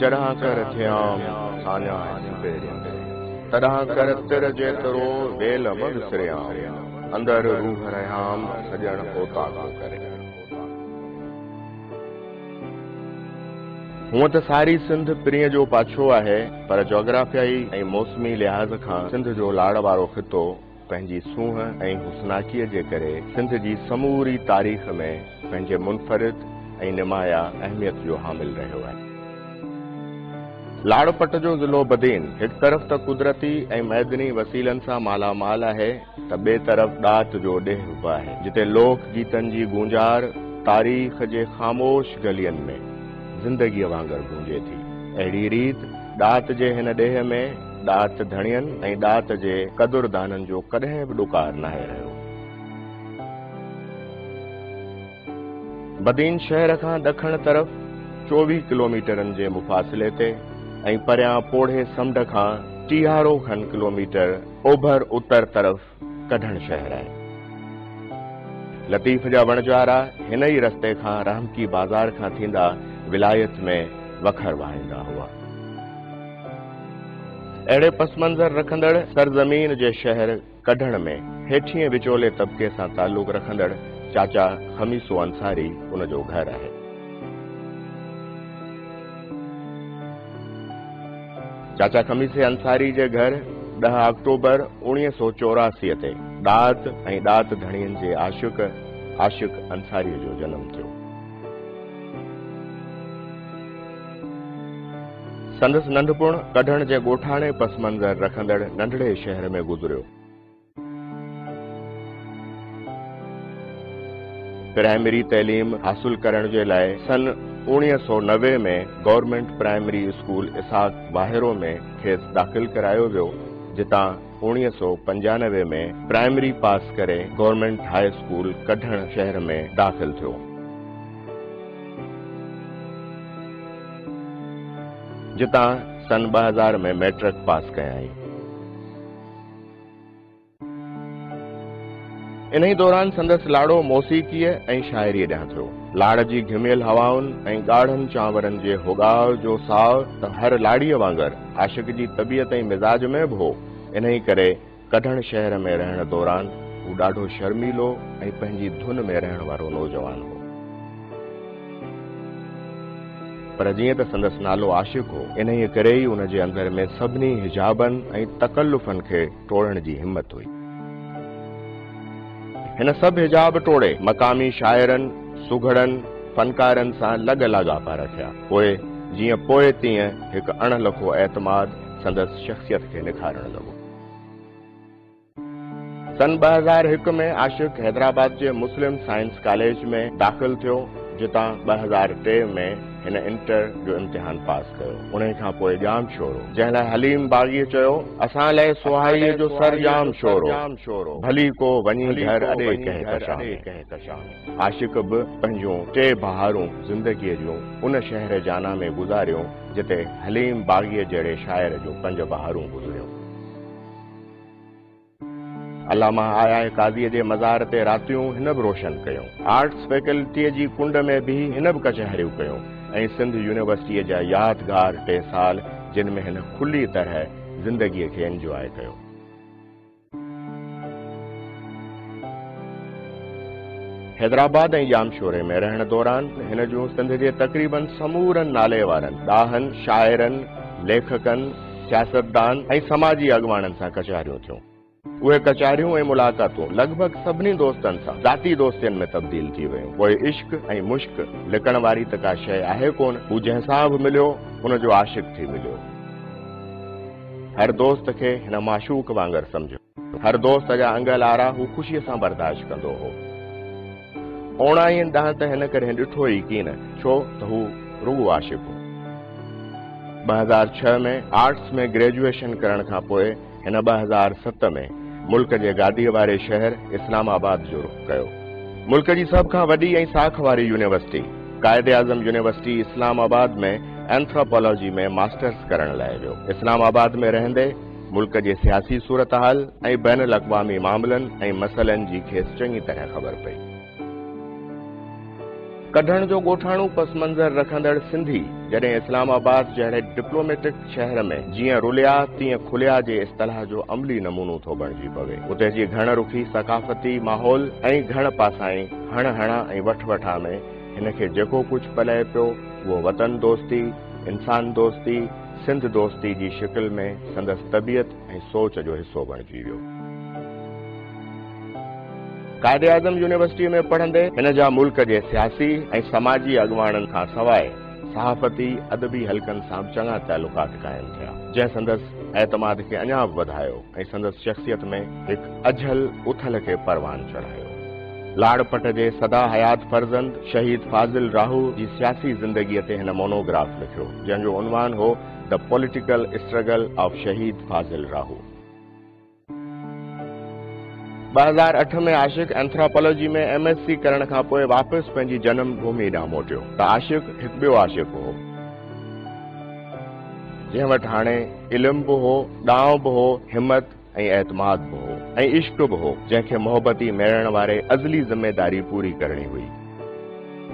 चढ़ा कर थियाम सान्या तड़ा कर तिर जेतरो वेल म विसरियाम अंदर रूह रहाम सजण होता करे। हूं तो सारी सिंध प्रिय जो पाछो है, पर जोग्राफियाई ऐं मौसमी लिहाज़ खां सिंध जो लाड़ वारो खितो पंहिंजी सूंह ऐं हुस्नाकीअ जे करे सिंध जी समूरी तारीख़ में पंहिंजे मुनफरिद ऐं निमाया अहमियत जो हामिल रहियो आहे। लाड़पट जो ज़िलो बदीन एक तरफ़ त कुदरती ऐं मैदनी वसीलनि सां मालामाल आहे, त ॿिए तरफ़ ॾात जो ॾेह बि आहे, जिते लोक गीतनि जी गूंजार तारीख़ जे ख़ामोश गलियनि में ज़िंदगीअ वांगुरु गूंजे थी। अहिड़ी रीत ॾात जे हिन ॾेह में ॾात धणियनि ऐं ॾात जे क़दुरदाननि जो कॾहिं बि ॾुकार नाहे रहियो। बदीन शहर खां ॾखण तरफ़ 24 किलोमीटरनि जे मुफ़ासिले ते ऐं परियां पोढ़े समुंड खां 30 खन किलोमीटर ओभर उत्तर तरफ़ कढण शहर आहे। लतीफ़ जा वणजारा हिन ई रस्ते खां रहमकी बाज़ार खां थींदा विलायत में वखर वाहींदा हुआ। अहिड़े पस मंज़र रखंदड़ सरज़मीन जे शहर कढण में हेठिएं विचोले तबिके सां ताल्लुक़ रखंदड़ चाचा खमीसो अंसारी उन जो घर आहे। चाचा खमीसे अंसारी जे घर 10 अक्टूबर 1984 ते ॾात ऐं ॾात धणियनि जे आशिक़ अंसारीअ जो जनम थियो। संदसि नंढपुण कढण जे ॻोठाणे पस मंज़र रखंदड़ नंढड़े शहर में गुज़रियो। प्राइमरी तइलीम हासिल करण जे लाइ सन 1990 में गवर्नमेंट प्राइमरी स्कूल इसाक वाहिरो में खेसि दाख़िल करायो वियो, जितां 1995 में प्राइमरी पास करे गवर्नमेंट हाई स्कूल कढण शहर में दाख़िल थियो। जितां सन 2000 में मैट्रिक पास कयाई। इन्ही दौरान संदसि लाड़ो मौसीक़ीअ ऐं शाइरीअ ॾांहुं थियो। लाड़ जी घिमियल हवाउनि ऐं ॻाढ़नि चांवरनि जे होगाव जो साव त हर लाड़ीअ वांगुरु आशिक़ जी तबियत ऐं मिज़ाज में बि हो। इन्ही करे कढण शहर में रहण दौरान हू ॾाढो शर्मीलो ऐं पंहिंजी धुन में रहण वारो नौजवान हो। पर जीअं त संदसि नालो आशिक़ हो, इन्ही करे ई उन जे अंदर में सभिनी हिजाबनि ऐं तकल्लुफ़नि खे टोड़ण जी हिम्मत हुई। हिन सभु हिजाब टोड़े मक़ामी शाइरनि, सुघड़नि, फनकारनि सां लाॻापा रखिया। पोइ जीअं पोइ तीअं हिकु अणलखो एतमाद संदसि शख़्सियत खे निखारण लॻो। सन 2001 में आशिक़ हैदराबाद जे मुस्लिम साइंस कॉलेज में दाख़िल थियो, जितां 2003 में हिन इंटर जो इम्तिहान पास कयो। उन खां पोइ जाम शोरो, जंहिं लाइ हलीम बाग़ीअ चयो, असां लाइ सुहाईअ जो सर जाम शोरो, भली को वञी घर अॾे कंहिं कशां। आशिक़ बि पंहिंजूं 3 बहारूं ज़िंदगीअ जूं उन शहर जाना में गुज़ारियूं, जिते हलीम बाग़ीअ जहिड़े शाइर जूं 5 बहारूं गुज़रियूं। अलामा आया काज़ीअ जे मज़ार ते रातियूं हिन बि रोशन कयूं। आर्ट्स फैकल्टीअ जी कुंड में बि हिन बि कचहरियूं कयूं ऐं सिंध यूनिवर्सिटीअ जा यादगार 3 साल, जिन में हिन खुली तरह ज़िंदगीअ खे एंजॉय कयो। हैदराबाद ऐं जामशोरे में रहण दौरान हिन जूं सिंध जे तक़रीबन समूरनि नाले वारनि ॾाहनि, शाइरनि, लेखकनि, सियासतदान ऐं समाजी अॻवाननि सां कचहरियूं थियूं। उहे कचहरियूं ऐं मुलाक़ातूं लॻभॻि सभिनी दोस्तनि सां ज़ाती दोस्तियुनि में तब्दील थी वियूं। पोइ इश्क ऐं मुश्क लिकण वारी त का शइ आहे कोन, हू जंहिंसां बि मिलियो उन जो आशिक़ थी मिलियो। हर दोस्त खे हिन माशूक वांगुरु सम्झो। हर दोस्त जा अंग लारा हू ख़ुशीअ सां बर्दाश्त कंदो हो। ओणाईअनि ॾांहुं त हिन करे ॾिठो ई कीन, छो त हू रुॻो आशिक़ हो। 2006 में आर्ट्स में ग्रेजुएशन करण खां पोइ हिन 2007 में मुल्क जे गादीअ वारे शहर इस्लामाबाद जो रुख़ कयो। मुल्क जी सभ खां वॾी ऐं साख वारी यूनिवर्सिटी कायदे आज़म यूनिवर्सिटी इस्लामाबाद में एंथ्रोपोलॉजी में मास्टर्स करण लाइ वियो। इस्लामाबाद में रहंदे मुल्क जे सियासी सूरतहाल ऐं बैनुल अक़वामी मामलनि ऐं मसइलनि जी खेसि चङी तरह ख़बर पई। कढण जो ॻोठाणो पस मंज़र रखंदड़ सिंधी जॾहिं इस्लामाबाद जहिड़े डिप्लोमेटिक शहर में जीअं रुलिया तीअं खुलिया जे इस्तिलाह जो अमली नमूनो थो बणिजी पवे। उते जी घण रुखी सकाफ़ती माहौल ऐं घण पासाई हण हणा ऐं वठ वठा में हिन खे जेको कुझु पले पियो उहो वतन दोस्ती, इंसान दोस्ती, सिंध दोस्ती जी शिकिल में संदसि तबियत ऐं सोच जो हिस्सो बणिजी वियो। कायदे आज़म यूनिवर्सिटी में पढ़ंदे हिन जा मुल्क जे सियासी ऐं समाजी अॻुवाणनि खां सवाइ सहाफ़ती अदबी हलकनि सां चङा तालुकात क़ाइम थिया, जंहिं संदसि एतमाद खे अञा बि वधायो ऐं संदसि शख़्सियत में हिकु अझल उथल खे परवान चढ़ायो। लाड़पट जे सदा हयात फर्ज़ंद शहीद फाज़िल राहू जी सियासी ज़िंदगीअ ते हिन मोनोग्राफ लिखियो, जंहिंजो उनवान हो द पॉलिटिकल स्ट्रगल ऑफ शहीद फाज़िल राहू। 2008 में आशिक़ एंथ्रोपोलॉजी में MSc करण खां पोइ वापसि पंहिंजी जनम भूमि ॾांहुं मोटियो त आशिक़ हिकु ॿियो आशिक़ हो, जंहिं वटि हाणे इल्मु बि हो, ॾांहुं बि हो, हिमत ऐं एतमाद बि हो ऐं इश्क बि हो, जंहिंखे मोहबती मेड़ण वारे अज़ली ज़िम्मेदारी पूरी करणी हुई।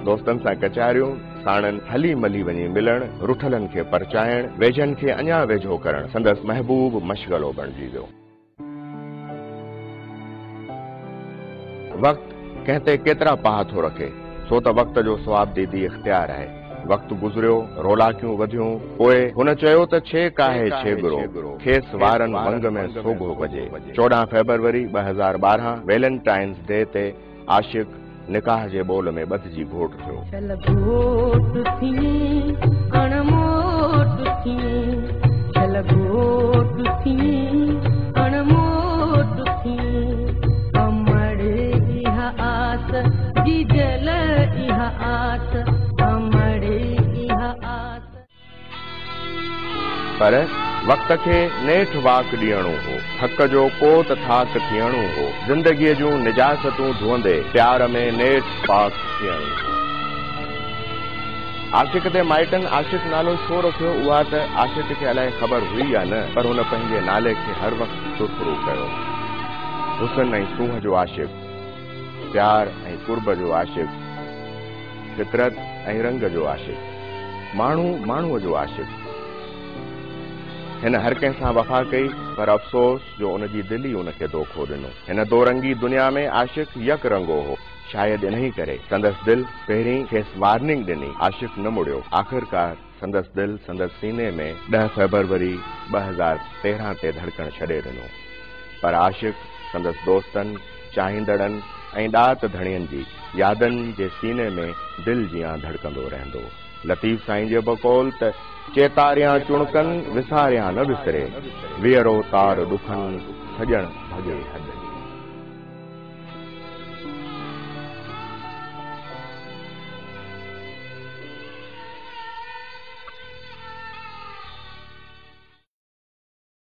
दोस्तनि सां कचारियूं, साणनि हली मली वञी मिलण, रुठलनि खे परचाइण, वेझनि खे अञा वेझो करण संदसि महबूब मशग़लो बणिजी वियो। वक़्तु कंहिं ते केतिरा पाह थो रखे, सो त वक़्त जो सवाब दीदी इख्तियार आहे। वक़्तु गुज़रियो, रोलाकियूं वधियूं, पोइ हुन चयो त छे काहे छेगुरो, खेसि वारनि वंग में सोगो बजे। 14 फरवरी 2012 वैलेंटाइन्स डे ते आशिक़ निकाह जे बोल में ॿधिजी घोट थियो। पर वक़्त खे नेठ वाक ॾियणो हो, थक जो कोत थाक थियणो हो, ज़िंदगीअ जूं निजासतूं धुअंदे प्यार में नेठ पाक थियणो हो। आशिक़ ते माइटनि आशिक़ नालो छो रखियो, उहा त आशिक़ खे अलाए ख़बर हुई या न, पर हुन पंहिंजे नाले खे हर वक़्तु सुरखुरू कयो। हुस्न ऐं सूंह जो आशिक़, प्यार ऐं कुर्ब जो आशिक़, फितरत ऐं रंग जो आशिक़, माण्हूअ जो आशिक़। हिन हर कंहिं सां वफ़ा कई, पर अफ़सोस जो उन जी दिलि ई उनखे धोखो ॾिनो। हिन दोरंगी दुनिया में आशिक़ यक रंगो हो, शायदि इन्ही करे संदसि दिलि पहिरीं खेसि वार्निंग ॾिनी, आशिक़ न मुड़ियो। आख़िरकार संदसि दिलि संदसि सीने में 10 फरवरी 2013 ते धड़कण छॾे ॾिनो। पर आशिक़ संदसि दोस्तनि, चाहींदड़नि ऐं ॾात धणियनि जी यादनि जे सीने में दिलि जियां धड़कंदो रहंदो। लतीफ़ साईं जे बकौल त चेतारियां चुणकनि विसारियां न विसरे, वीअरो तार ॾुखनि सॼण भॻे हद।